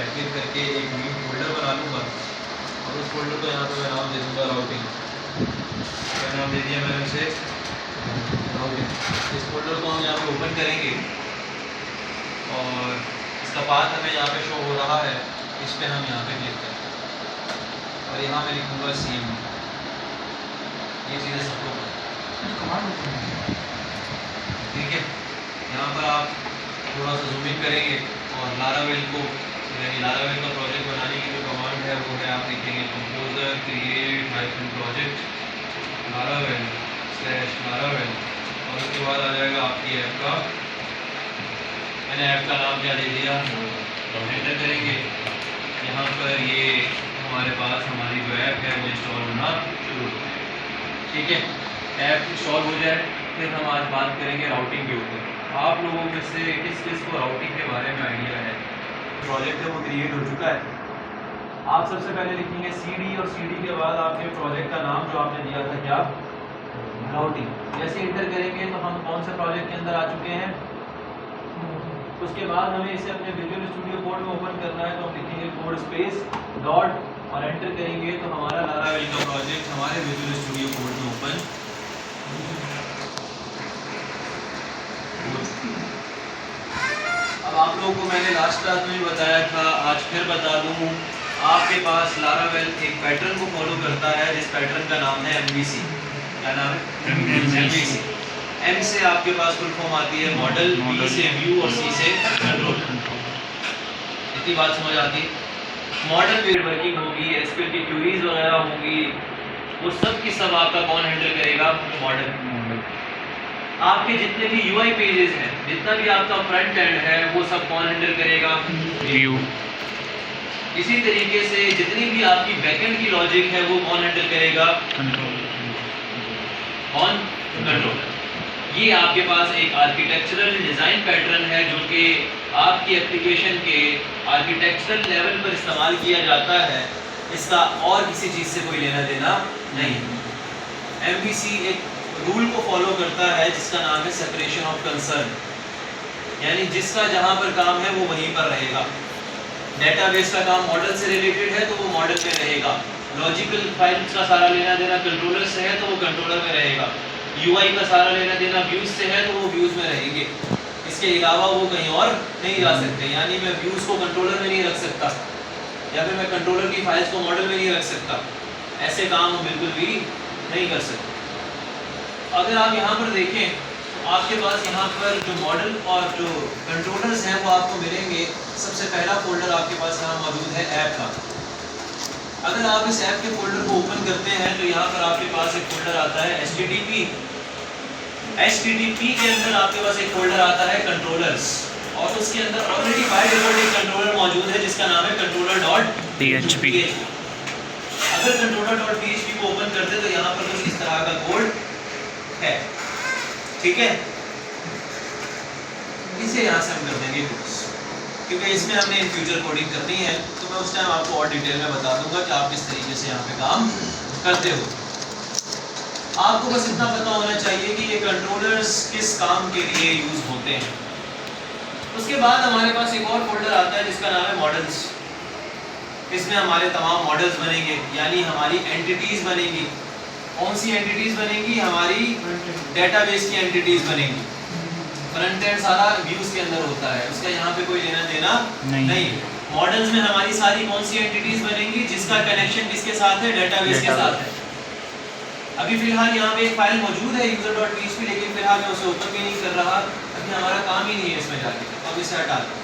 Right click करके एक new folder बना लूँगा और उस फोल्डर को यहाँ पे मैं नाम दे दूँगा राउटिंग। क्या नाम दे दिया मैंने उसे? राउटिंग। इस फोल्डर को हम यहाँ पे ओपन करेंगे और इसका पाथ हमें यहाँ पे शो हो रहा है, इस पे हम यहाँ पे क्लिक करें और यहाँ मैं लिखूँगा CMD। ये चीज़ें सबको ठीक है। यहाँ पर आप थोड़ा सा जूम इन करेंगे और लारावेल को यानी लारावेल का प्रोजेक्ट बनाने की जो कमांड है वो है, आप लिखेंगे composer create hyphen project Laravel slash Laravel और उसके बाद आ जाएगा आपकी ऐप का, मैंने ऐप का नाम क्या दे दिया, एंटर करेंगे। यहाँ पर ये हमारे पास हमारी जो ऐप है वो इंस्टॉल होना शुरू हो जाए। ठीक है, ऐप इंस्टॉल हो जाए फिर हम आज बात करेंगे राउटिंग के ऊपर। आप लोगों में से किस किस को राउटिंग के बारे में आइडिया है? प्रोजेक्ट है वो क्रिएट हो चुका है। आप सबसे पहले लिखेंगे CD और CD के बाद आपके प्रोजेक्ट का नाम जो आपने दिया था क्या, राउटिंग। जैसे इंटर करेंगे तो हम कौन से प्रोजेक्ट के अंदर आ चुके हैं। उसके बाद हमें इसे अपने विजुअल स्टूडियो कोड में ओपन करना है तो हम लिखेंगे कोड स्पेस डॉट और एंटर करेंगे तो हमारा लारावेल का प्रोजेक्ट हमारे विजुअल स्टूडियो कोड में ओपन। अब आप लोगों को मैंने लास्ट क्लास में भी बताया था, आज फिर बता दूं, आपके पास लारावेल एक पैटर्न को फॉलो करता है जिस पैटर्न का नाम है MVC। क्या नाम है? MVC। M से आपके पास फुल फॉर्म आती है मॉडल, V से व्यू और C से कंट्रोल। इतनी बात समझ आती है। मॉडल वेट वर्किंग होगी, SQL की क्वेरीज वगैरह होंगी, वो सब की सब आपका कौन हैंडल करेगा? मॉडल। आपके जितने भी UI पेजेस हैं, जितना भी आपका फ्रंट एंड है वो सब कौन हैंडल करेगा? व्यू। इसी तरीके से जितनी भी आपकी बैकएंड की लॉजिक है वो कौन हैंडल करेगा? कौन? कंट्रोलर। ये आपके पास एक आर्किटेक्चरल डिज़ाइन पैटर्न है जो कि आपकी एप्लीकेशन के आर्किटेक्चरल लेवल पर इस्तेमाल किया जाता है, इसका और किसी चीज़ से कोई लेना देना नहीं। MVC एक रूल को फॉलो करता है जिसका नाम है सेपरेशन ऑफ कंसर्न, यानी जिसका जहाँ पर काम है वो वहीं पर रहेगा। डेटाबेस का काम मॉडल से रिलेटेड है तो वो मॉडल में रहेगा, लॉजिकल फाइल्स का सारा लेना देना कंट्रोलर से है तो वो कंट्रोलर में रहेगा, UI का सारा लेना देना व्यूज से है तो वो व्यूज में रहेंगे। इसके अलावा वो कहीं और नहीं जा सकते, यानी मैं व्यूज को कंट्रोलर में नहीं रख सकता या फिर मैं कंट्रोलर की फाइल्स को मॉडल में नहीं रख सकता। ऐसे काम हम बिल्कुल भी नहीं कर सकते। अगर आप यहाँ पर देखें तो आपके पास यहाँ पर जो मॉडल और जो कंट्रोलर्स हैं वो आपको मिलेंगे। सबसे पहला फोल्डर आपके पास यहाँ मौजूद है ऐप का। अगर आप इस ऐप के फोल्डर को ओपन करते हैं तो यहाँ पर आपके पास एक फोल्डर आता है HTTP। HTTP के अंदर आपके पास एक फोल्डर आता है कंट्रोलर्स और उसके अंदर ऑलरेडी बाय डिफॉल्ट एक कंट्रोलर मौजूद है जिसका नाम है controller.php। अगर controller.php को ओपन करते तो यहाँ पर कुछ इस तरह का कोड है, ठीक है। इसे यहाँ से हम कर देंगे कुछ, क्योंकि इसमें हमने इन फ्यूचर कोडिंग करनी है तो मैं उस टाइम आपको और डिटेल में बता दूंगा कि आप किस तरीके से यहाँ पे काम करते हो। आपको बस इतना पता होना चाहिए कि ये कंट्रोलर्स किस काम के लिए यूज होते हैं। उसके बाद हमारे पास एक और फोल्डर आता है जिसका नाम है मॉडल्स। इसमें हमारे तमाम मॉडल्स बनेंगे, यानी हमारी एंटिटीज बनेंगी। कौन सी एंटिटीज बनेंगी? हमारी डेटाबेस की एंटिटीज बनेंगी। फ्रंट एंड सारा व्यूज के अंदर होता है, उसका यहाँ पे कोई लेना देना नहीं। मॉडल्स में हमारी सारी कौन सी एंटिटीज बनेंगी? जिसका कनेक्शन किसके साथ है? डेटाबेस के साथ है। अभी फिलहाल यहाँ पे एक फाइल मौजूद है user.php, लेकिन फिलहाल मैं उसे ओपन भी नहीं कर रहा, अभी हमारा काम ही नहीं है इसमें जाके, अब इसे हटा दो।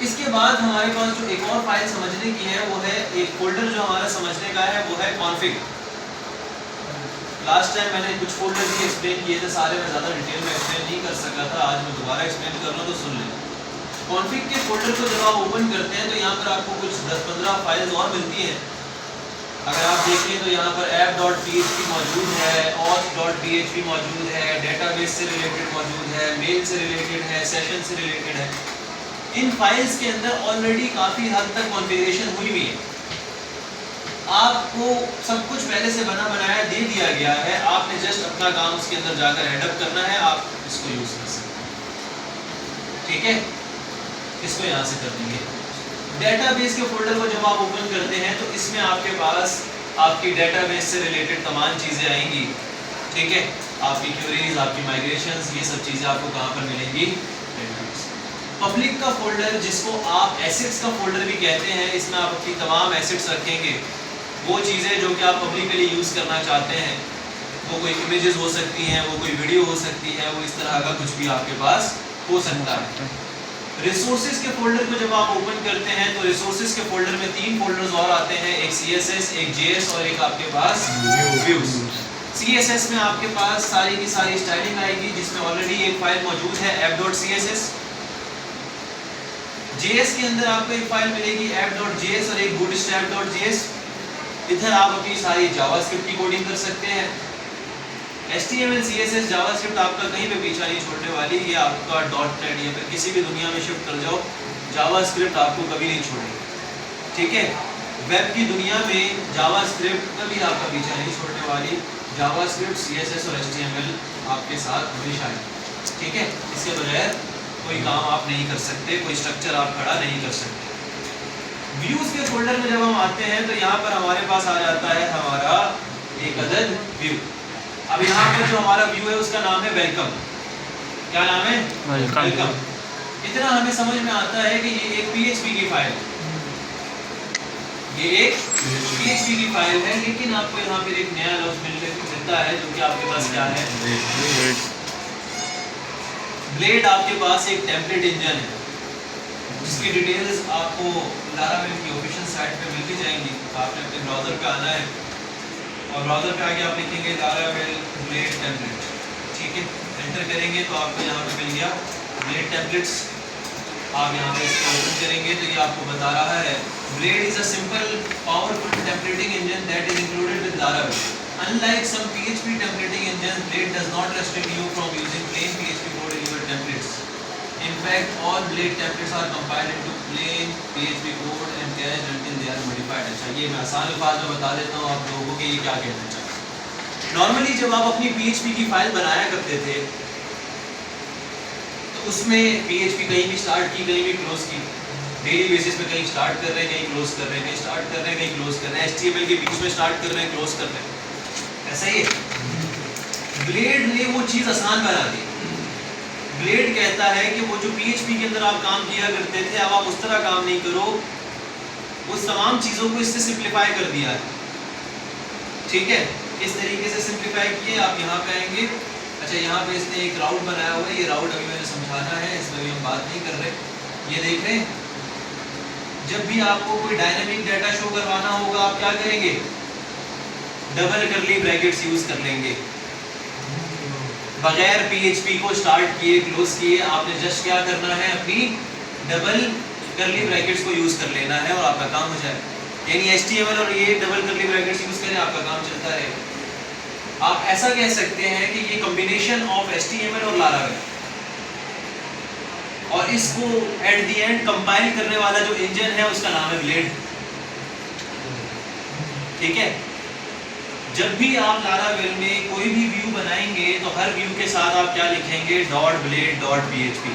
इसके बाद हमारे पास जो एक और फाइल समझने की है वो है एक फोल्डर जो हमारा समझने का है वो है config। लास्ट टाइम मैंने कुछ फोल्डर भी एक्सप्लेन किए थे, सारे मैं ज़्यादा डिटेल में एक्सप्लेन नहीं कर सका था, आज मैं दोबारा एक्सप्लेन कर रहा हूँ तो सुन लें। कॉन्फ़िग के फोल्डर को जब आप ओपन करते हैं तो यहाँ पर आपको कुछ 10-15 फाइल्स और मिलती हैं। अगर आप देखें तो यहाँ पर app.php मौजूद है, auth.php मौजूद है, डेटाबेस से रिलेटेड मौजूद है, मेल से रिलेटेड है, सेशन से रिलेटेड है। इन फाइल्स के अंदर ऑलरेडी काफ़ी हद तक कॉन्फ़िगरेशन हुई हुई है। आपको सब कुछ पहले से बना बनाया दे दिया गया है, आपने जस्ट अपना काम उसके अंदर जाकर एडअप करना है, आप इसको यूज कर सकते हैं, ठीक है। इसको यहाँ से कर देंगे। डेटाबेस के फोल्डर को जब आप ओपन करते हैं तो इसमें आपके पास आपकी डेटाबेस से रिलेटेड तमाम चीज़ें आएंगी, ठीक है। आपकी क्वेरीज, आपकी माइग्रेशंस, ये सब चीज़ें आपको कहाँ पर मिलेंगी? पब्लिक का फोल्डर, जिसको आप एसेट्स का फोल्डर भी कहते हैं, इसमें आप अपनी तमाम एसेट्स रखेंगे, वो चीज़ें जो कि आप पब्लिकली यूज़ करना चाहते हैं। वो कोई इमेजेस हो सकती हैं, वो कोई वीडियो हो सकती है, वो इस तरह का कुछ भी आपके पास हो सकता है। रिसोर्सेज के फोल्डर को जब आप ओपन करते हैं तो रिसोर्सेज के फोल्डर में 3 फोल्डर्स और आते हैं, एक CSS, एक JS और एक आपके पास व्यूज। CSS में आपके पास सारी की सारी स्टाइलिंग आएगी, जिसमें ऑलरेडी एक फाइल मौजूद है app.css। JS के अंदर आपको एक फाइल मिलेगी app.js और एक bootstrap.js। इधर आप अपनी सारी जावास्क्रिप्ट की कोडिंग कर सकते हैं। HTML, CSS, जावास्क्रिप्ट आपका कहीं पे पीछा नहीं छोड़ने वाली। ये आपका .NET या फिर किसी भी दुनिया में शिफ्ट कर जाओ, जावास्क्रिप्ट आपको कभी नहीं छोड़ेगी, ठीक है। वेब की दुनिया में जावास्क्रिप्ट कभी आपका पीछा नहीं छोड़ने वाली। जावास्क्रिप्ट, CSS और HTML आपके साथ हमेशा है, ठीक है। इसके बगैर कोई काम आप नहीं कर सकते, कोई स्ट्रक्चर आप खड़ा नहीं कर सकते। व्यूज के फोल्डर में जब हम आते हैं तो यहाँ पर हमारे पास आ जाता है हमारा एक अदद व्यू। अब यहाँ पर जो हमारा व्यू है उसका नाम है वेलकम। क्या नाम है? वेलकम। इतना हमें समझ में आता है कि ये एक PHP की फाइल है, ये एक PHP की फाइल है, लेकिन आपको यहाँ पर एक नया लफ्ज़ मिलता है जो कि आपके पास क्या है? ब्लेड। आपके पास एक टेम्पलेट इंजन है जिसकी डिटेल्स आपको लारावेल की ऑफिशियल साइट पे मिल भी जाएंगी। आपने अपने ब्राउज़र पे आना है और ब्राउज़र पे आके आप लिखेंगे लारावेल ब्लेड टेम्पलेट, ठीक है। एंटर करेंगे तो आपको यहाँ पे मिल गया ब्लेड टेम्पलेट्स। आप यहाँ पे इसको ओपन करेंगे तो ये आपको बता रहा है blade is a simple powerful templating engine that is included with Laravel. Unlike some PHP templating engines, Blade does not restrict you from using plain PHP code in your templates. In fact, all Blade templates are compiled into plain PHP code and cached until they are modified. अच्छा, ये मैं आसान अल्फाज में बता देता हूँ आप लोगों को ये क्या कहना चाहते हैं। नॉर्मली जब आप अपनी PHP की फाइल बनाया करते थे तो उसमें PHP कहीं भी स्टार्ट की, कहीं भी क्लोज की, डेली बेसिस पे कहीं स्टार्ट कर रहे हैं, कहीं क्लोज कर रहे हैं, कहीं स्टार्ट कर रहे हैं, कहीं क्लोज कर रहे हैं, HTML के बीच में स्टार्ट कर रहे हैं, क्लोज कर रहे हैं, ऐसा ही है। ब्लेड ने वो चीज आसान बना दी। ब्लेड कहता है कि वो जो PHP के अंदर आप काम किया करते थे, अब आप उस तरह काम नहीं करो, उस तमाम चीजों को इससे सिंप्लीफाई कर दिया है, ठीक है। इस तरीके से सिंप्लीफाई किए। आप यहाँ पे आएंगे, अच्छा यहाँ पे इसने एक राउट बनाया हुआ है, ये राउट अभी मैंने समझाना है, इसमें अभी हम बात नहीं कर रहे। ये देख रहे हैं, जब भी आपको कोई डायनामिक डाटा शो करवाना होगा आप क्या करेंगे? डबल करली ब्रैकेट्स यूज कर लेंगे। बगैर PHP को स्टार्ट किए, क्लोज किए, आपने जस्ट क्या करना है? अपनी डबल करली ब्रैकेट्स को यूज कर लेना है और आपका काम हो जाए। यानी HTML और ये डबल करली ब्रैकेट्स यूज करें, आपका काम चलता रहेगा। आप ऐसा कह सकते हैं कि ये कॉम्बिनेशन ऑफ HTML और लारावेल, और इसको एट द एंड कंपाइल करने वाला जो इंजन है उसका नाम है ब्लेड, ठीक है। जब भी आप लारावेल में कोई भी व्यू बनाएंगे तो हर व्यू के साथ आप क्या लिखेंगे? .blade.php।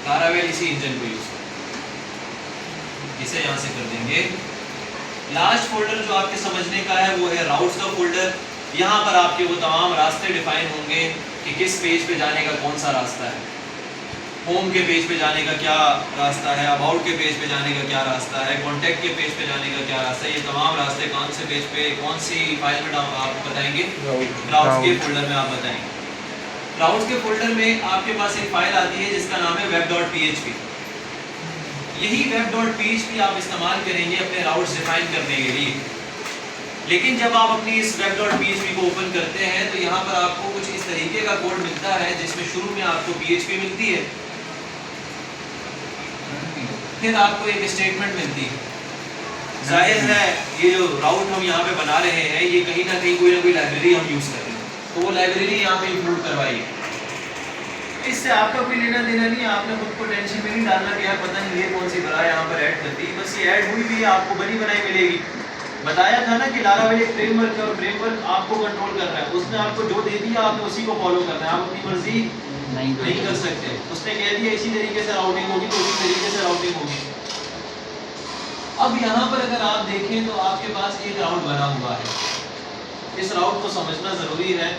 लारावेल इसी इंजन को यूज करें। इसे यहां से कर देंगे। लास्ट फोल्डर जो आपके समझने का है वो है राउट्स का फोल्डर। यहाँ पर आपके वो तमाम रास्ते डिफाइन होंगे कि किस पेज पे जाने का कौन सा रास्ता है। होम के पेज पे जाने का क्या रास्ता है, अबाउट के पेज पे जाने का क्या रास्ता है, कॉन्टैक्ट के पेज पे जाने का क्या रास्ता है। ये तमाम रास्ते कौन से पेज पे, कौन सी फाइल में आप बताएंगे? राउट्स के फोल्डर में आप बताएंगे। राउट्स के फोल्डर में आपके पास एक फाइल आती है जिसका नाम है web.php। यही web.php आप इस्तेमाल करेंगे अपने राउट्स डिफाइन करने के लिए। लेकिन जब आप अपनी इस web.php को ओपन करते हैं तो यहाँ पर आपको कुछ इस तरीके का कोड मिलता है जिसमें शुरू में आपको PHP मिलती है, फिर आपको एक स्टेटमेंट मिलती है। जाहिर है ये जो राउट हम यहाँ पे बना रहे हैं ये कहीं ना कहीं कोई ना कोई लाइब्रेरी हम यूज़ कर रहे हैं, तो वो लाइब्रेरी यहाँ पे इंक्लूड करवाई है। इससे आपका कोई लेना देना नहीं है, आपने खुद को टेंशन में नहीं डालना कि यार पता नहीं ये कौन सी बड़ा यहाँ पर ऐड करती है। बस ये ऐड हुई भी आपको बनी बनाई मिलेगी। बताया था ना कि लारावेल एक फ्रेमवर्क है और फ्रेमवर्क आपको कंट्रोल कर रहा है, उसने आपको जो दे दिया आपने उसी को फॉलो करना है। आप अपनी मर्जी नहीं कर सकते। उसने कह दिया इसी तरीके से राउटिंग होगी तो उसी तरीके से राउटिंग होगी। अब यहाँ पर अगर आप देखें तो आपके पास एक राउट बना हुआ है। इस राउट को समझना ज़रूरी है।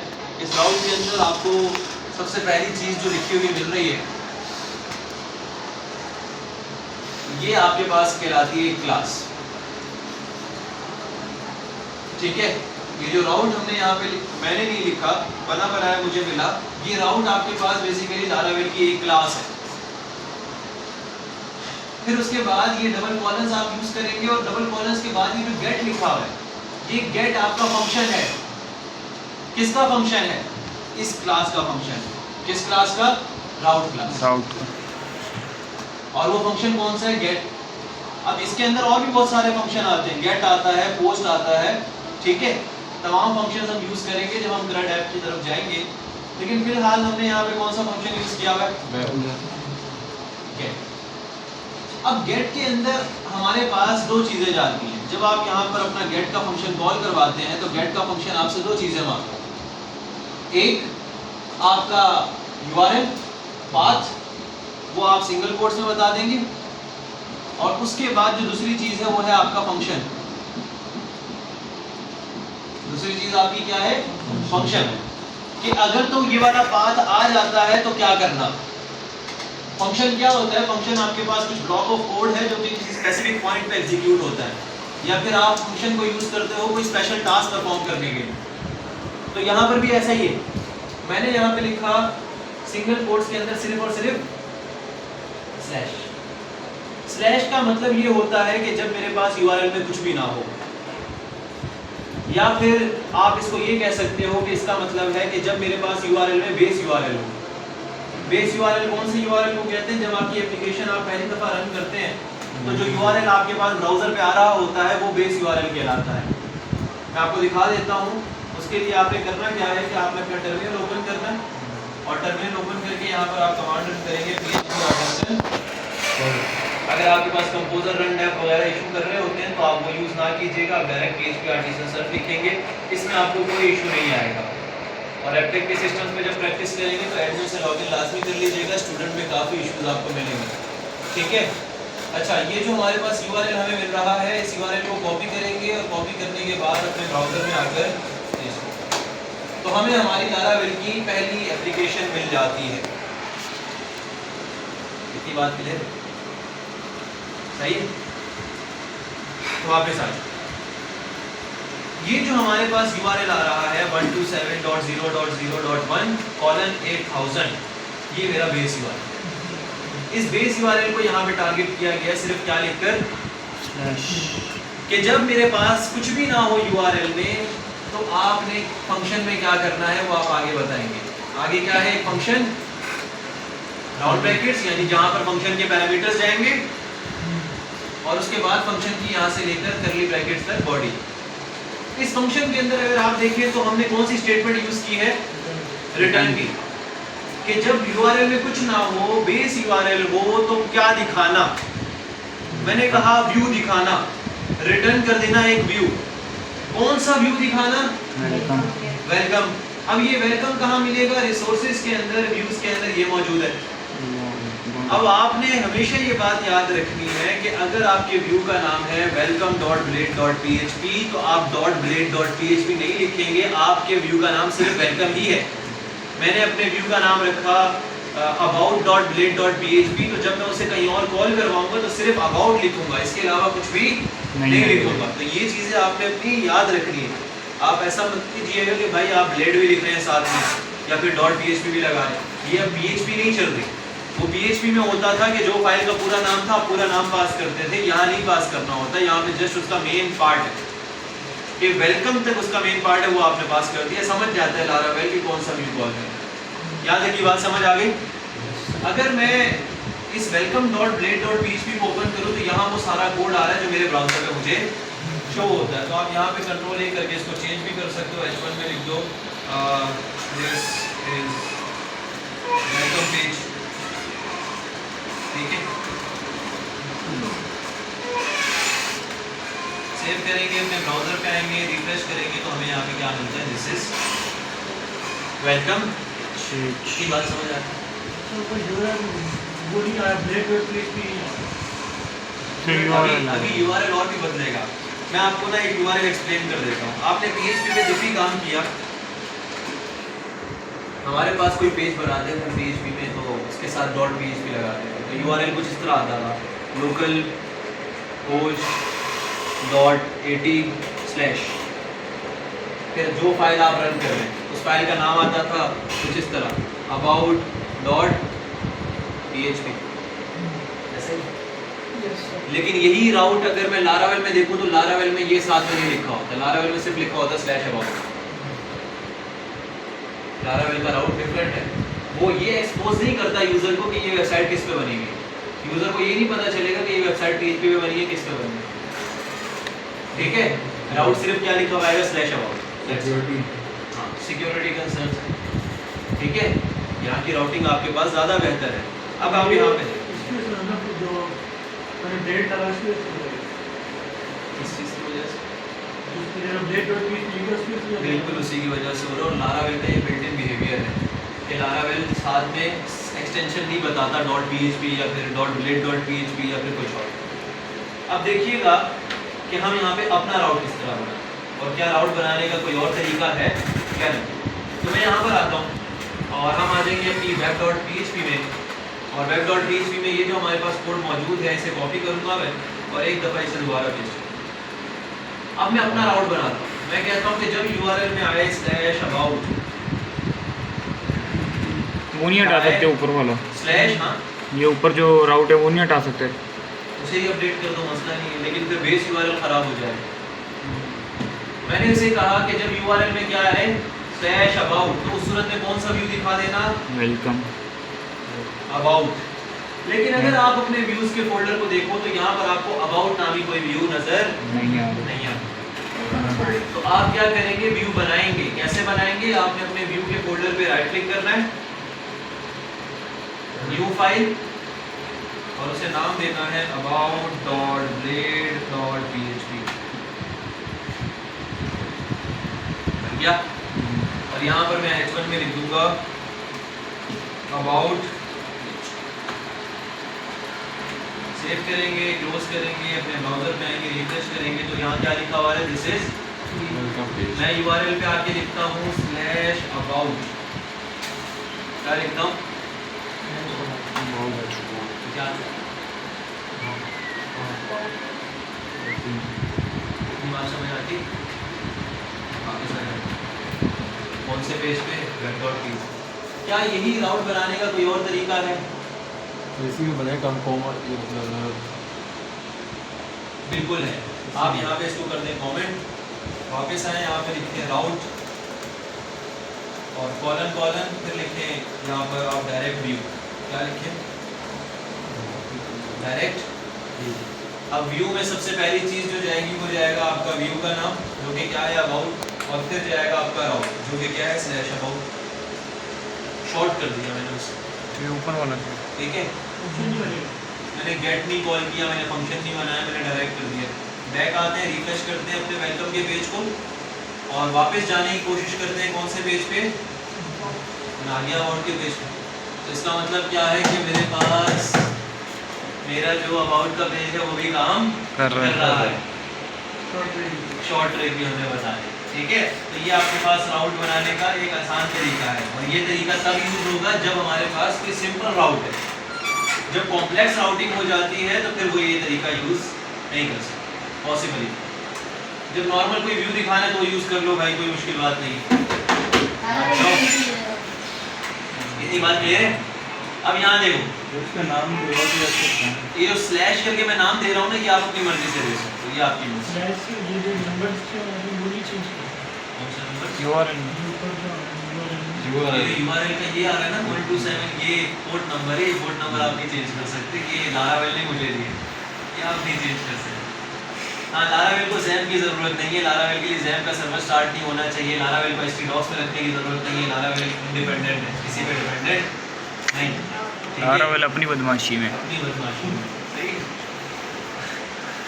इस राउट के अंदर आपको सबसे पहली चीज़ जो लिखी हुई मिल रही है, ये आपके पास कहलाती है क्लास। ठीक है, ये जो राउट हमने यहाँ पे मैंने नहीं लिखा, बना बनाया मुझे मिला, ये राउट आपके पास बेसिकली लारावेल की एक क्लास है। फिर उसके बाद ये डबल कॉलम्स आप यूज करेंगे और डबल कॉलम्स के बाद ये जो गेट लिखा हुआ है, ये गेट आपका फंक्शन है। किसका फंक्शन है? इस क्लास का फंक्शन। किस क्लास का? राउट क्लास। राउट का। और वो फंक्शन कौन सा है? गेट। अब इसके अंदर और भी बहुत सारे फंक्शन आते हैं, गेट आता है, पोस्ट आता है, ठीक है, तमाम फंक्शंस हम यूज करेंगे जब हम ग्रेड ऐप की तरफ जाएंगे। लेकिन फिलहाल हमने यहाँ पे कौन सा फंक्शन यूज किया हुआ है? गेट। अब गेट के अंदर हमारे पास दो चीजें जाती हैं। जब आप यहाँ पर अपना गेट का फंक्शन कॉल करवाते हैं तो गेट का फंक्शन आपसे दो चीजें मांगता है। एक आपका यूआरएल पाथ, वो आप सिंगल कोट्स में बता देंगे, और उसके बाद जो दूसरी चीज है वो है आपका फंक्शन। दूसरी चीज आपकी क्या है? फंक्शन है। कि अगर तो ये वाला पाथ आ जाता है तो क्या करना। फंक्शन क्या होता है? फंक्शन आपके पास कुछ ब्लॉक ऑफ कोड है जो कि किसी स्पेसिफिक पॉइंट पे एग्जीक्यूट होता है, या फिर आप फंक्शन को यूज करते हो कोई स्पेशल टास्क परफॉर्म करने के लिए। तो यहाँ पर भी ऐसा ही है। मैंने यहाँ पे लिखा सिंगल कोट्स के अंदर सिर्फ और सिर्फ स्लैश। स्लैश का मतलब ये होता है कि जब मेरे पास यूआरएल में कुछ भी ना हो, या फिर आप इसको ये कह सकते हो कि इसका मतलब है कि जब मेरे पास यूआरएल में बेस यूआरएल हो। बेस यूआरएल कौन सी यूआरएल को कहते हैं? जब आपकी एप्लीकेशन आप पहली दफा रन करते हैं तो जो यूआरएल आपके पास ब्राउजर पे आ रहा होता है वो बेस यूआरएल कहलाता है। मैं आपको दिखा देता हूँ। उसके लिए आपने करना क्या है कि आपने अपना टर्मिनल ओपन करना है, और टर्मिनल ओपन करके यहाँ पर आप कमांड रन करेंगे php। अगर आपके पास कंपोजर रन ऐप वगैरह इशू कर रहे होते हैं तो आप वो यूज़ ना कीजिएगा, आप डायरेक्ट php आर्टिसन सर्च लिखेंगे, इसमें आपको कोई इशू नहीं आएगा। और एप्टेक के सिस्टम में जब प्रैक्टिस करेंगे तो एडमिन से लॉगिन लाजमी कर लीजिएगा, स्टूडेंट में काफ़ी इश्यूज आपको मिलेंगे। ठीक है, अच्छा, ये जो हमारे पास यूआरएल हमें मिल रहा है, इस यूआरएल को कॉपी करेंगे और कॉपी करने के बाद अपने ब्राउज़र में आकर तो हमें हमारी लारावेल की पहली एप्लीकेशन मिल जाती है। इतनी बात क्लियर? सही है। तो वापस आ जाओ। ये जो हमारे पास यूआरएल आ रहा है 127.0.0.1:8000, ये मेरा बेस यूआरएल है। इस बेस यूआरएल को यहाँ पे टारगेट किया गया सिर्फ क्या लिखकर? कि जब मेरे पास कुछ भी ना हो यूआरएल में तो आपने फंक्शन में क्या करना है वो आप आगे बताएंगे। आगे क्या है? फंक्शन राउंड ब्रैकेट्स, यानी जहां पर फंक्शन के पैरामीटर्स जाएंगे, और उसके बाद फंक्शन की यहां से लेकर कर्ली ब्रैकेट्स तक बॉडी। इस फंक्शन के अंदर अगर आप देखें तो हमने कौन सी स्टेटमेंट यूज की है? रिटर्न की। कि जब यूआरएल में कुछ ना हो, बेस यूआरएल हो, तो क्या दिखाना? मैंने कहा व्यू दिखाना, रिटर्न कर देना एक व्यू। कौन सा व्यू दिखाना? वेलकम। अब ये वेलकम कहाँ मिलेगा? रिसोर्सेज के अंदर, व्यूज के अंदर ये मौजूद है। अब आपने हमेशा ये बात याद रखनी है कि अगर आपके व्यू का नाम है welcome.blade.php तो आप .blade.php नहीं लिखेंगे, आपके व्यू का नाम सिर्फ वेलकम ही है। मैंने अपने व्यू का नाम रखा about.blade.php, तो जब मैं उसे कहीं और कॉल करवाऊंगा तो सिर्फ about लिखूंगा, इसके अलावा कुछ भी नहीं लिखूंगा। तो ये चीज़ें आपने अपनी याद रखनी है। आप ऐसा मत कीजिएगा कि भाई आप ब्लेड भी लिख रहे हैं साथ में या फिर .php भी लगा रहे हैं। ये अब PHP नहीं चल रही। वो PHP में होता था कि जो फाइल का पूरा नाम था पूरा नाम पास करते थे, यहाँ नहीं पास करना होता। यहाँ पे जस्ट उसका मेन पार्ट है कि वेलकम तक उसका मेन पार्ट है, वो आपने पास कर दिया। समझ जाता है लारावेल कि कौन सा व्यू कॉल है। याद है कि बात समझ आ गई? अगर मैं इस welcome.blade.php को ओपन करूँ तो यहाँ वो सारा कोड आ रहा है जो मेरे ब्राउज़र पे मुझे शो होता है। तो आप यहाँ पे कंट्रोल A करके इसको चेंज भी कर सकते हो। H1 में लिख दो दिस इज वेलकम पेज। ठीक है, सेव करेंगे, अपने ब्राउज़र पे आएंगे, रिफ्रेश करेंगे तो हमें यहाँ पे क्या मिलता है? This is welcome. की बात समझ आती है? अभी URL और भी बदलेगा। मैं आपको ना एक URL एक्सप्लेन कर देता हूँ। आपने PHP पे जब भी काम किया, हमारे पास कोई पेज बनाते थे PHP में, तो उसके साथ .php लगाते थे, तो URL कुछ इस तरह आता था, लोकल होस्ट .80/ फिर जो फाइल आप रन कर रहे हैं उस फाइल का नाम आता था कुछ इस तरह, about.php, ऐसे ही। लेकिन यही राउट अगर मैं लारावेल में देखूं तो लारावेल में ये साथ में नहीं लिखा होता, लारावेल में सिर्फ लिखा होता /about। लारावेल का राउट डिफरेंट है, वो ये एक्सपोज नहीं करता यूजर को कि ये वेबसाइट किस पे बनेगी। यूजर को ये नहीं पता चलेगा कि ये वेबसाइट PHP पे बनी है, किस पे बनी है, ठीक है। राउट सिर्फ क्या लिखा हुआ है, /about, सिक्योरिटी कंसर्न्स है, ठीक है। यहाँ की राउटिंग आपके पास ज़्यादा बेहतर है। अब आप यहाँ पे बिल्कुल उसी की वजह से हो रहा है। और लारावेल का ये बिल्ट इन बिहेवियर है कि लारावेल साथ में एक्सटेंशन नहीं बताता .php या फिर .blade.php या फिर कुछ और। अब देखिएगा कि हम यहाँ पे अपना राउट किस तरह बनाएं, और क्या राउट बनाने का कोई और तरीका है क्या नहीं। तो मैं यहाँ पर आता हूँ और हम आ जाएंगे अपनी web.php में, और web.php में ये जो हमारे पास कोड मौजूद है इसे कॉपी करूँगा मैं और एक दफ़ा इसे दोबारा पेस्ट करूँगा। अब मैं अपना राउट बनाता हूँ। मैं कहता हूँ कि जब URL में आए /about, वो नहीं हटा सकते ऊपर वाला स्लैश, हाँ ये ऊपर जो राउट है वो नहीं हटा सकते, उसे ही अपडेट कर दो, मसला नहीं है, लेकिन फिर बेस URL ख़राब हो जाएगा। मैंने इसे कहा कि जब URL में क्या है /about, तो उस सूरत में कौन सा व्यू दिखा देना, वेलकम अबाउट। लेकिन अगर आप अपने व्यूज के फोल्डर को देखो तो यहाँ पर आपको अबाउट नामी कोई व्यू नजर नहीं आ तो आप क्या करेंगे, व्यू बनाएंगे। कैसे बनाएंगे, आपने अपने व्यू के फोल्डर पे राइट क्लिक करना है, न्यू फाइल, और उसे नाम देना है about.blade.php, या और यहाँ पर मैं h1 में लिख दूंगा about। सेव करेंगे, क्लोज करेंगे, अपने ब्राउजर में आएंगे, रिफ्रेश करेंगे, तो यहाँ क्या लिखा हुआ है, दिस इज। मैं URL पे आके लिखता हूँ /about, क्या लिखता हूँ, बात समझ आती, कौन से पेज पे, web.php। क्या यही राउट बनाने का कोई और तरीका है, इसी में बने कम बिल्कुल है। आप यहाँ पे इसको कर दें कमेंट, वापस आए, यहाँ पे लिखते हैं राउट और कॉलन फिर लिखें यहाँ पर आप डायरेक्ट व्यू, क्या लिखें, डायरेक्ट। अब व्यू में सबसे पहली चीज़ जो जाएगी वो जाएगा आपका व्यू का नाम जो कि क्या है अबाउट, और फिर जाएगा आपका राउट जो कि क्या है /about। शॉर्ट कर दिया मैंने उसे, ऊपर वाला, ठीक है। मैंने गेट नहीं कॉल किया, मैंने फंक्शन नहीं बनाया, मैंने डायरेक्ट कर दिया। बैक आते हैं, रिफ्रेश करते हैं अपने वेलकम के पेज को और वापस जाने की कोशिश करते हैं कौन से पेज पे, नागिया अबाउट के पेज पे। तो इसका मतलब क्या है कि मेरे पास मेरा जो अबाउट का पेज है वो भी काम कर रहा है। शॉर्ट ट्रिक भी हमें बताएं, ठीक है। तो ये आपके पास राउट बनाने का एक आसान तरीका है, और ये तरीका तब यूज होगा जब हमारे पास कोई सिंपल राउट है। जब कॉम्प्लेक्स राउटिंग हो जाती है तो फिर वो ये तरीका यूज नहीं कर सकते, पॉसिबल ही। जब नॉर्मल कोई व्यू दिखाना है तो यूज कर लो भाई, कोई मुश्किल बात नहीं है। इतनी बात क्लियर है। अब यहाँ देखो, इसका नाम ये जो स्लैश करके मैं नाम दे रहा हूँ ना, ये आप अपनी मर्जी से दे सकते हो, ये आपकी मर्जी। URL का ये आ रहा है ना 127, ये पोर्ट नंबर है, ये पोर्ट नंबर आप नहीं चेंज कर सकते, ये लारावेल ने मुझे दिए, ये आप नहीं चेंज कर सकते। हाँ, लारावेल को ज़ैम की ज़रूरत नहीं है, लारावेल के लिए ज़ैम का सर्वर स्टार्ट नहीं होना चाहिए, लारावेल को htdocs में रखने की ज़रूरत नहीं है, लारावेल इंडिपेंडेंट है, किसी पे डिपेंडेंट नहीं। लारावेल अपनी बदमाशी में, अपनी बदमाशी में, सही।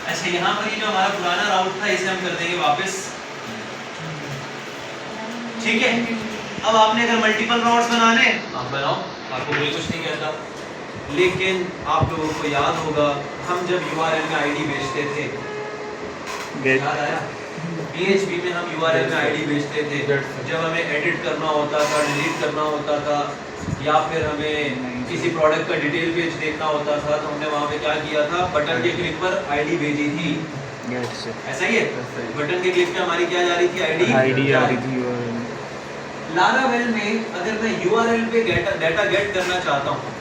अच्छा, यहाँ पर ये जो हमारा पुराना राउट था इसे हम कर देंगे वापस, ठीक है। अब आपने अगर मल्टीपल राउट्स बनाने आप बनाओ, आपको कोई कुछ नहीं कहता। लेकिन आप लोगों को याद होगा हम जब URL में आईडी बेचते थे, याद आया? PHP में हम URL में आईडी बेचते थे, जब हमें एडिट करना होता था, डिलीट करना होता था, या फिर हमें किसी प्रोडक्ट का डिटेल पेज देखना होता था, तो हमने वहाँ पे क्या किया था, बटन के क्लिक पर आईडी भेजी थी। ऐसा ही है, बटन के क्लिक पे हमारी क्या जा रही थी, आईडी आ रही थी। लारावेल में अगर मैं URL पे डाटा गेट करना चाहता हूँ,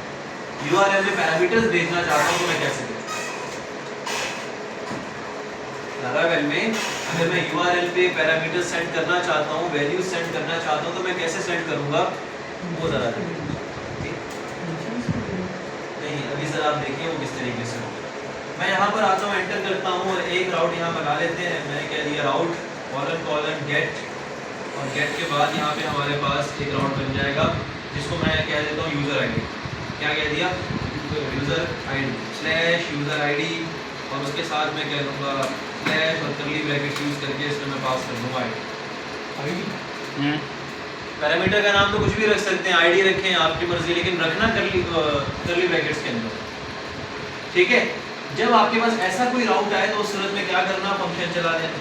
URL में पैरामीटर्स भेजना चाहता हूँ, तो मैं कैसे करूँ? लारावेल में अगर मैं URL पे पैरामीटर्स सेंड करना चाहता हूँ, वैल्यूज सेंड करना चाहता हूँ, तो मैं कैसे सेंड करूँगा वो ज़रा देखिए। नहीं, अभी ज़रा आप देखिए वो किस तरीके से होगा। मैं यहाँ पर आता हूँ, एंटर करता हूँ और एक राउट यहाँ बना लेते हैं। मैंने कह दिया राउट कॉलन गेट, और गेट के बाद यहाँ पे हमारे पास एक राउट बन जाएगा जिसको मैं कह देता हूँ यूज़र आईडी। क्या कह दिया? User ID slash user ID, और उसके साथ मैं कह दूँगा स्लैश और कर्ली ब्रैकेट यूज़ करके इसमें मैं पास कर दूँगा आईडी। पैरामीटर का नाम तो कुछ भी रख सकते हैं, आईडी रखें आपकी मर्जी, लेकिन रखना कर्ली ब्रैकेट्स के अंदर, ठीक है? जब आपके पास ऐसा कोई राउट आए तो उस सूरत में क्या करना, फंक्शन चला देना,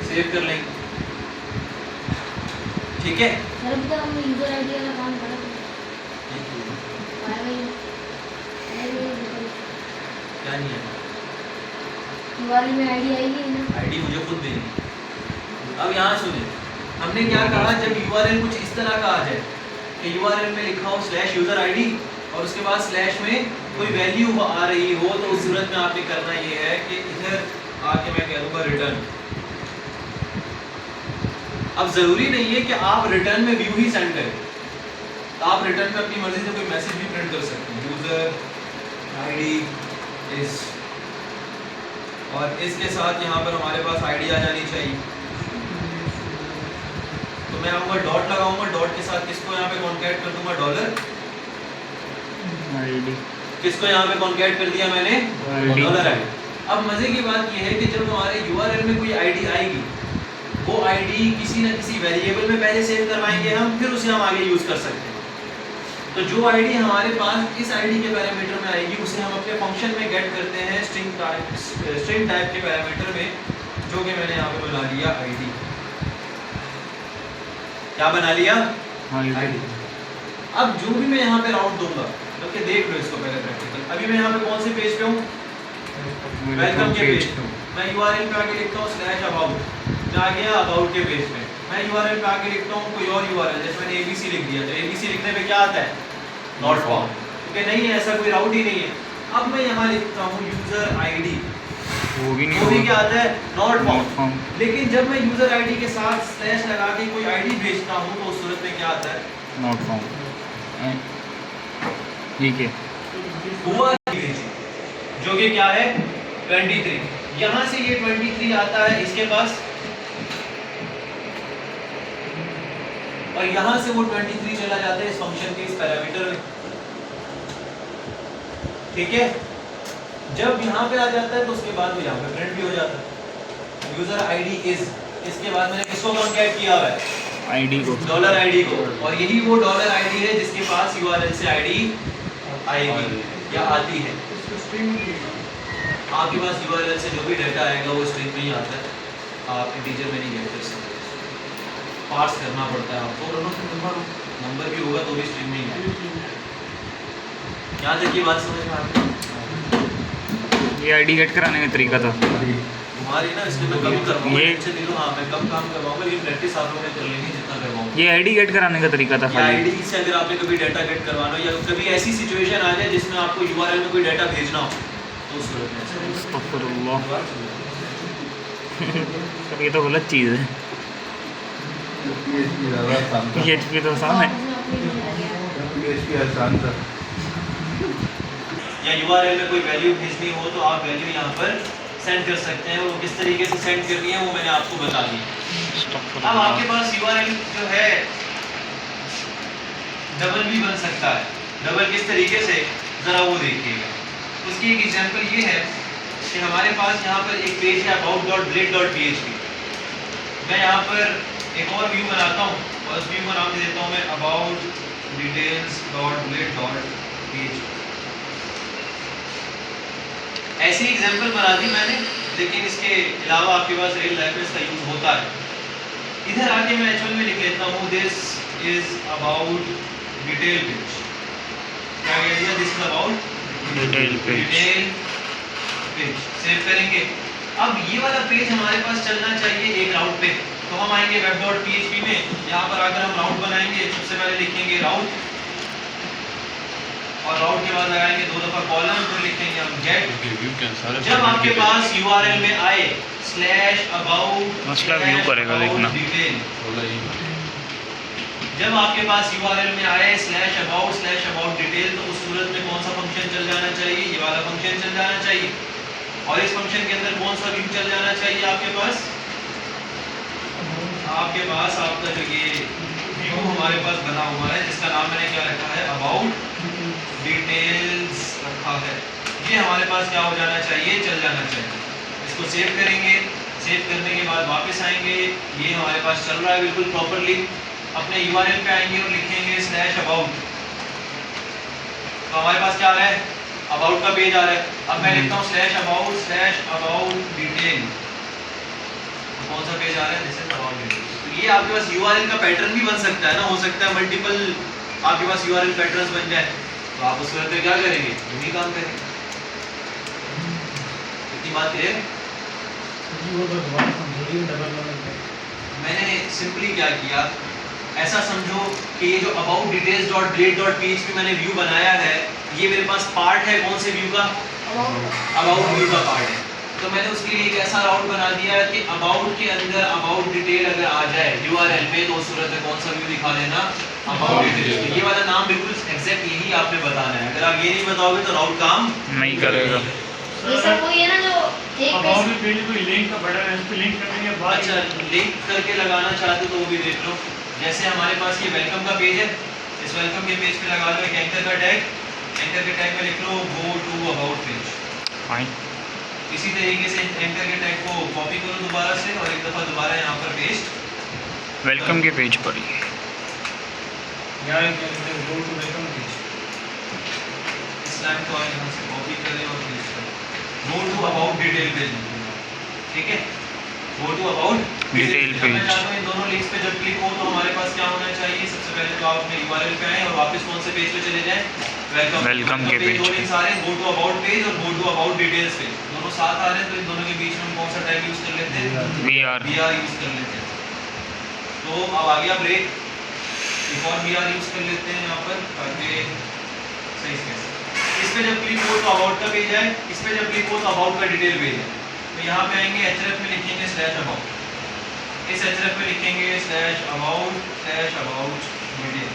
सेव कर लेंगे, ठीक है? सर अभी तक हम यूजर आईडी वाला काम कर रहे क्या नहीं है? URL में आईडी आएगी ना, आईडी मुझे खुद देनी है। अब यहाँ सुनिए, हमने क्या कहा, जब URL कुछ इस तरह का आ जाए कि URL में लिखा हो स्लैश यूजर आईडी और उसके बाद स्लैश में कोई वैल्यू आ रही हो, तो उस सूरत में आपने करना ये है कि इधर आके मैं कह दूंगा रिटर्न। अब जरूरी नहीं है कि आप रिटर्न में व्यू ही सेंड करें, तो आप रिटर्न में अपनी मर्जी से कोई मैसेज भी प्रिंट कर सकते हैं, यूजर आईडी इस, और इसके साथ यहाँ पर हमारे पास आईडी आ जानी चाहिए। तो मैं आऊँगा डॉट लगाऊंगा, डॉट के साथ किसको यहाँ पे कॉन्कैट कर दूंगा, डॉलर आईडी, किसको यहाँ पे कॉन्कैट कर दिया मैंने, डॉलर आईडी। अब मजे की बात यह है कि जब हमारे URL में कोई आईडी आएगी, वो आईडी किसी न किसी वेरिएबल में पहले सेव करवाएंगे हम, फिर उसे हम आगे यूज कर सकते हैं। तो जो आईडी हमारे पास इस आईडी के पैरामीटर में आएगी, उसे हम अपने फंक्शन में गेट करते हैं स्ट्रिंग टाइप के पैरामीटर में, जो कि मैंने यहाँ पे बना लिया आईडी। क्या बना लिया? आईडी। अब जो भी मैं यहाँ पे राउट दूंगा, तो देख लो इसको पहले प्रैक्टिकल। अभी मैं यहाँ पे कौन से पेज पे हूँ? वेलकम के पेज पे हूँ। मैं URL पे आके लिखता हूँ स्लैश अबाउट, मैं आ गया अबाउट के पेज पे। मैं URL पे आके लिखता हूँ कोई और URL, जैसे मैंने ABC लिख दिया, तो ABC लिखने पे क्या आता है? नॉट फाउंड, क्योंकि नहीं है, ऐसा कोई राउट ही नहीं है। अब मैं यहाँ लिखता हूँ यूजर आईडी, वो भी नहीं, वो भी क्या आता है? Not found. लेकिन जब मैं यूजर आईडी के साथ स्लैश लगा के कोई आईडी भेजता हूँ, तो उस सूरत में क्या आता है? Not found. ठीक है, हुआ जो कि क्या है? 23। यहाँ से ये 23 आता है इसके पास, और यहाँ से वो 23 चला जाता है इस फंक्शन के इस पैरामीटर में, ठीक है? जब यहाँ पे आ जाता है तो उसके बाद वो यहाँ पे प्रिंट भी हो जाता है यूजर आईडी इज। इसके बाद मैंने किसको कॉन्कैट किया हुआ है? आईडी को, डॉलर आईडी को, और यही वो डॉलर आईडी है जिसके पास URL से आईडी आएगी या आती है। आपके पास URL से जो भी डाटा आएगा वो स्ट्रिंग में ही आता है, आप इंटीजर में नहीं गेट कर सकते, पार्स करना पड़ता है आपको। नंबर भी होगा तो भी स्ट्रिंग में ही आएगा। यहाँ तक ये बात समझ में आती है? ये आईडी गेट कराने का तरीका था हमारी ना, इसलिए मैं कम करवाऊंगा, ये अच्छे दिनों, हाँ मैं कम काम करवाऊंगा, लेकिन प्रैक्टिस आप लोगों ने कर लेनी जितना करवाऊंगा। ये आईडी गेट कराने का तरीका था खाली। आईडी से अगर आपने कभी डाटा गेट करवाना हो या कभी ऐसी सिचुएशन आ जाए जिसमें आपको URL में कोई डाटा भेजना हो, तो उस सूरत में अस्तगफुरुल्लाह। सर ये तो गलत चीज़ है। PHP तो आसान है, या URL में कोई वैल्यू भेजनी हो तो आप वैल्यू यहाँ पर सेंड कर सकते हैं। वो किस तरीके से सेंड करनी है वो मैंने आपको बता दिया। अब आपके पास URL जो है डबल भी बन सकता है। डबल किस तरीके से, ज़रा वो देखिएगा। उसकी एक एग्जांपल ये है कि हमारे पास यहाँ पर एक पेज है about.blade.php। मैं यहाँ पर एक और व्यू बनाता हूँ फर्स्ट व्यू का नाम दे देता हूँ मैं about details dot bullet dot page. ऐसी एग्जांपल बना दी मैंने, लेकिन इसके अलावा आपके पास रियल लाइफ में इसका यूज होता है। इधर आके मैं H1 में लिख लेता हूँ this is about detail page. क्या कह दिया? This is about detail page. Save करेंगे। अब ये वाला पेज हमारे पास चलना चाहिए एक राउट पे, तो हम आएंगे web.php में, यहाँ पर आकर हम राउट बनाएंगे। सबसे पहले लिखेंगे राउट, और राउट के बाद लगाएंगे 2 दफा कॉलम, फिर लिखेंगे हम गेट। जब आपके पास URL में आए /about मसला व्यू करेगा देखना। जब आपके पास URL में आए /about डिटेल, तो उस सूरत में कौन सा फंक्शन चल जाना चाहिए? ये वाला फंक्शन चल जाना चाहिए। और इस फंक्शन के अंदर कौन सा व्यू चल जाना चाहिए आपके पास? आपका जो ये व्यू हमारे पास बना हुआ है, जिसका नाम मैंने क्या रखा है? अबाउट डिटेल्स रखा है। ये हमारे पास क्या हो जाना चाहिए? चल जाना चाहिए। इसको सेव करेंगे। सेव करने के बाद वापस आएंगे, ये हमारे पास चल रहा है बिल्कुल प्रॉपरली। अपने URL पे आएंगे और लिखेंगे /about। तो हमारे पास क्या आ रहा है? अबाउट का पेज आ रहा है। अब मैं लिखता हूँ /about डिटेल। कौन सा पेज आ रहा है? This is about detail. तो ये आपके पास URL का पैटर्न भी बन सकता है ना, हो सकता है मल्टीपल आपके पास URL पैटर्न्स बन जाए, तो आप उस सूरत में क्या करेंगे? यही काम करेंगे। इतनी बात क्लियर? मैंने सिंपली क्या किया, ऐसा समझो कि ये जो about details dot blade dot php मैंने व्यू बनाया है, ये मेरे पास पार्ट है कौन से व्यू का? अबाउट व्यू का पार्ट है। तो मैंने उसके लिए एक ऐसा राउट बना दिया कि अबाउट के अंदर अबाउट डिटेल अगर आ जाए URL में, तो उस सूरत में कौन सा व्यू दिखा देना? About detail. तो ये वाला नाम बिल्कुल एग्जैक्ट यही आपने बताना है। अगर आप ये नहीं बताओगे तो राउट काम नहीं करेगा। जैसा कोई है ना जो एक अबाउट पेज कोई लिंक का बटन है, इस पे लिंक करने के बाद अच्छा लिंक करके लगाना चाहते तो वो भी देख लो। जैसे हमारे पास ये वेलकम का पेज है, इस वेलकम के पेज पे लगा लो एक एंकर का टैग। एंकर के टैग में लिख लो go to about page. Fine. इसी तरीके से एंकर के टैग को कॉपी करो दोबारा से और एक दफ़ा दोबारा यहाँ पर पेस्ट। वेलकम के पेज पर ही यहाँ गो टू वेलकम पेज। इस लाइन को यहाँ से कॉपी करें और पेस्ट करें। Go to about detail page, ठीक है? Go to about detail page. मैं चाहता हूँ इन दोनों लिंक्स पे जब क्लिक हो तो हमारे पास क्या होना चाहिए? सबसे पहले तो आप अपने URL पे आए और वापस कौन से पेज पे चले जाएं? वेलकम के पेज दो लिंक्स आ रहे हैं, गो टू अबाउट पेज और go to about details page, दोनों साथ आ रहे हैं। तो इन दोनों के बीच में हम कौन सा टैग यूज कर लेते हैं? BR यूज कर लेते हैं। तो अब आ गया ब्रेक, एक और BR यूज कर लेते हैं यहाँ पर ताकि सही से। इस पे जब क्लिक हो तो अबाउट का पेज है, इस पे जब क्लिक हो तो अबाउट का डिटेल पेज है। तो यहाँ पे आएंगे href में लिखेंगे /about। इस href में लिखेंगे /about डिटेल।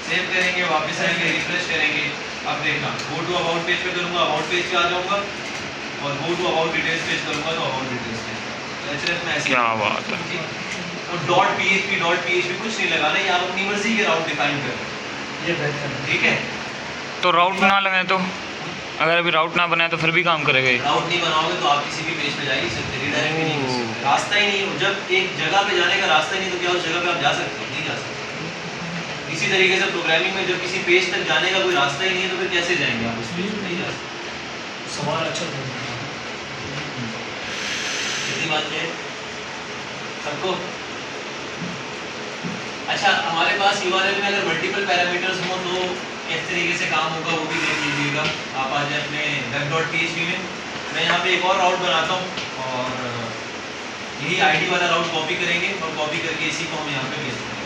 सेव करेंगे, वापस आएंगे, रिफ्रेश करेंगे। अब देखना गो टू अबाउट पेज पे करूंगा, अबाउट पेज पे आ जाऊंगा, और go to about details page करूंगा तो अबाउट डिटेल्स पेज। तो href में ऐसे क्या बात है। और .php कुछ नहीं लगाना, ये आप अपनी मर्जी के राउट डिफाइन करें, ये बेहतर है। ठीक है? तो राउट ना लगाए तो, अगर अभी राउट ना बनाए तो फिर भी काम करेगा ये। राउट नहीं बनाओगे तो आप किसी भी पेज पे जा ही नहीं सकते, रिडायरेक्ट भी नहीं कर सकते। रास्ता ही नहीं है। जब एक जगह पे जाने का रास्ता ही नहीं तो क्या उस जगह पे आप जा सकते हो? नहीं जा सकते। इसी तरीके से प्रोग्रामिंग में जब किसी पेज तक जाने का कोई रास्ता ही नहीं है तो फिर कैसे जाएंगे आप उस पेज पे? नहीं जा सकते। सवाल अच्छा था। कितनी बात है सबको? अच्छा, हमारे पास URL में अगर मल्टीपल पैरामीटर्स हो तो किस तरीके से काम होगा वो भी देख लीजिएगा। आप आ जाए अपने web.php में। मैं यहाँ पे एक और राउट बनाता हूँ और यही ID वाला राउट कॉपी करेंगे और कॉपी करके इसी को हम यहाँ पे पेस्ट करेंगे।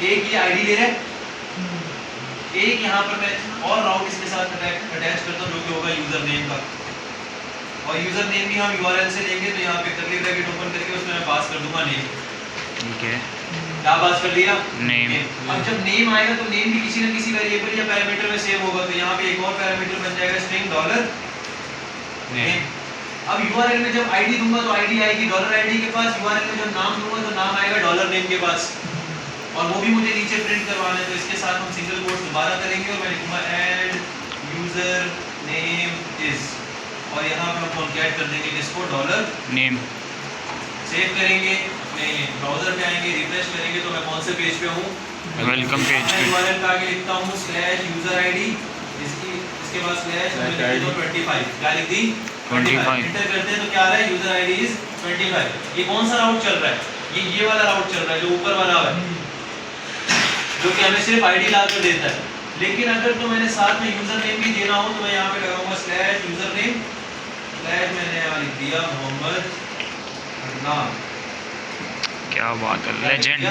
एक ये ID ले रहे हैं, एक यहाँ पर मैं और राउट इसके साथ अटैच करता हूँ जो कि होगा यूजर नेम का। और यूजर नेम भी हम URL से लेंगे, तो यहाँ पे कर्ली ब्रैकेट ओपन करके उसमें मैं पास कर दूंगा नेम। ठीक है, क्या पास कर दिया? नेम। अब जब नेम आएगा तो नेम भी किसी न किसी वेरिएबल या पैरामीटर में सेव होगा, तो यहाँ पे एक और पैरामीटर बन जाएगा स्ट्रिंग $नेम। अब URL में जब ID दूंगा तो ID आएगी $ID के पास, URL में जब नाम दूंगा तो नाम आएगा $नेम के पास, और वो भी मुझे नीचे प्रिंट करवाना है। तो इसके साथ हम सिंगल कोट्स दोबारा करेंगे और मैं लिखूंगा ऐड यूजर नेम इज, और यहाँ पे हम कॉन्कैट कर देंगे किसको? $नेम। सेव करेंगे, अपने ब्राउज़र में आएंगे, रिफ्रेश करेंगे तो मैं कौन से पेज पे हूँ, वेलकम पेज मैं पे। URL का आगे लिखता हूँ /user-id, इसके बाद /25, क्या लिख दी 25। इंटर करते हैं तो क्या आ रहा है, यूजर आईडी इज 25। ये कौन सा राउट चल रहा है, ये वाला राउट चल रहा है जो ऊपर वाला है, जो कि हमें सिर्फ आईडी ला कर देता है। लेकिन अगर तो मैंने साथ में यूजर नेम भी देना हो तो मैं यहाँ पे लगाऊंगा /username, मैंने यहाँ लिख दिया मोहम्मद अदनान। क्या बात है, लेजेंड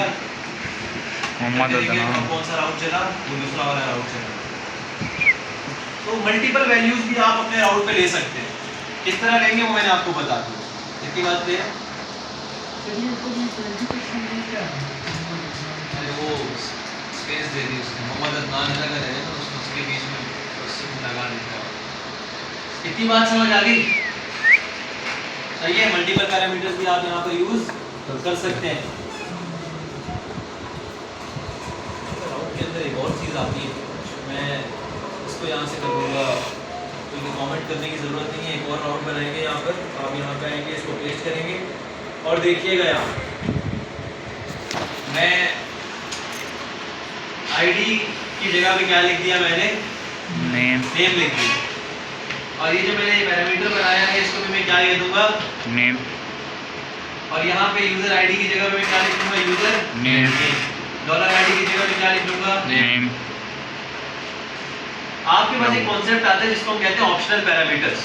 मोहम्मद अदनान। कौन सा राउट चला, वो दूसरा वाला राउट चला। तो मल्टीपल वैल्यूज भी आप अपने राउट पे ले सकते हैं, किस तरह लेंगे वो मैंने आपको बता दिया। इतनी बात क्लियर है? अरे वो स्पेस दे दी उसने, मोहम्मद अदनान है लगा रहे तो उसके बीच में उससे लगा देता है। इतनी बात समझ आ गई? सही है, मल्टीपल पैरामीटर्स भी आप यहाँ पर यूज कर सकते हैं। राउट के अंदर एक और चीज़ आती है, मैं इसको यहाँ से कर दूँगा, तो ये कमेंट करने की ज़रूरत नहीं है। एक और राउट बनाएंगे यहाँ पर, आप यहाँ पे आएंगे, इसको पेस्ट करेंगे और देखिएगा यहाँ मैं आईडी की जगह पे क्या लिख दिया, मैंने नेम लिख दिया। और ये जो मैंने पैरामीटर बनाया है इसको भी मैं क्या लिख दूंगा, नेम। और यहाँ पे यूजर आईडी की जगह पे मैं क्या लिख दूंगा, यूजर नेम। $ID की जगह पे क्या लिख दूंगा, नेम। आपके पास एक कॉन्सेप्ट आता है जिसको हम कहते हैं ऑप्शनल पैरामीटर्स।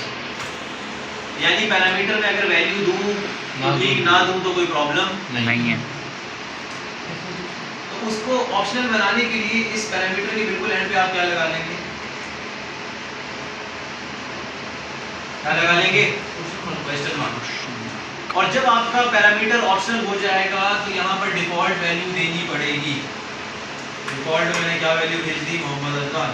यानी पैरामीटर में अगर वैल्यू दूं तो ठीक, ना दूं तो कोई प्रॉब्लम नहीं है। तो उसको ऑप्शनल बनाने के लिए इस पैरामीटर के बिल्कुल एंड पे आप क्या लगा लेंगे, क्या लगा लेंगे, क्वेश्चन मार्क। और जब आपका पैरामीटर ऑप्शनल हो जाएगा तो यहाँ पर डिफॉल्ट वैल्यू देनी पड़ेगी। डिफॉल्ट में मैंने क्या वैल्यू भेज दी, मोहम्मद अदनान।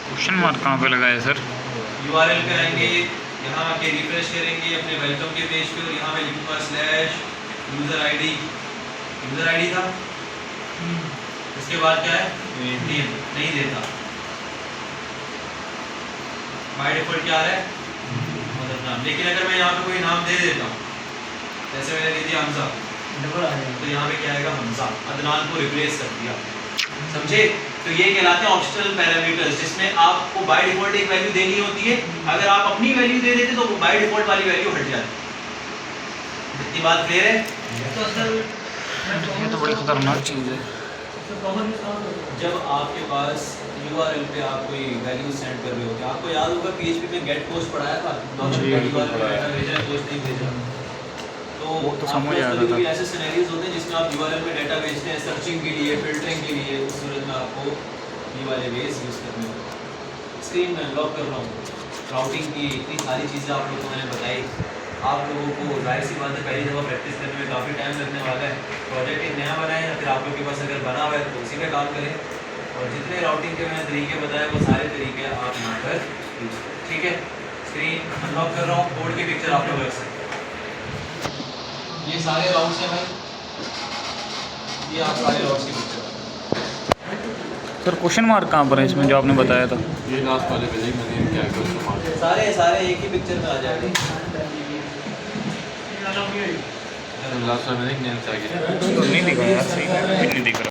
क्वेश्चन मार्क कहाँ पे लगाया सर? URL पे आएंगे, यहाँ आके रिफ्रेश करेंगे अपने वेलकम के पेज पे और यहाँ मैं लिखूंगा /user-id, यूजर आईडी था, इसके बाद क्या है, नेम नहीं देता, बाय डिफॉल्ट क्या है, नाम। लेकिन अगर मैं यहाँ पे कोई नाम दे देता हूँ, जैसे मैंने दे दिया हमजा, तो यहाँ पे क्या आएगा, हमजा, अदनान को रिप्लेस कर दिया। समझे? तो ये कहलाते हैं ऑप्शनल पैरामीटर्स, जिसमें आपको बाय डिफॉल्ट एक वैल्यू देनी होती है। अगर आप अपनी वैल्यू दे देते तो बाय डिफॉल्ट वाली वैल्यू हट जाती। इतनी बात क्लियर है? तो सर ये तो बड़ी खतरनाक चीज़ है। जब आपके पास URL पे आप कोई वैल्यू सेंड कर रहे हो, आपको याद होगा PHP में गेट पोस्ट पढ़ाया था, पोस्ट नहीं भेजा, तो समझ आ रहा था। ऐसे सिनेरियोज होते हैं जिसमें आप URL पे डाटा भेजते हैं सर्चिंग के लिए, फिल्टरिंग के लिए। उस सूरत में आपको ये वाले वेज यूज़ करने होंगे। स्क्रीन में अनलॉक कर रहा हूँ, राउटिंग की इतनी सारी चीज़ें आप लोगों को मैंने बताई। आप लोगों को जाहिर सी बात है पहली दफ़ा प्रैक्टिस करने में काफ़ी टाइम लगने वाला है। प्रोजेक्ट एक नया बनाए या फिर आप लोग के पास अगर बना हुआ है तो उसी पे काम करें, और जितने राउटिंग के मैंने तरीके बताए वो सारे तरीके आप यहाँ पर यूज़ करें। ठीक है, स्क्रीन अनलॉक कर रहा हूँ, कोड की पिक्चर आप लोग रख सकते हैं। ये सारे राउट्स हैं भाई, ये आप सारे राउट्स की पिक्चर। सर क्वेश्चन मार्क कहाँ पर है इसमें जो आपने बताया था? ये लास्ट वाले पे मैंने क्या किया उसको मार सारे एक ही पिक्चर में आ जाएंगे। लास्ट वाले में नेम से आ गया तो नहीं दिखा यार, सही नहीं दिख रहा।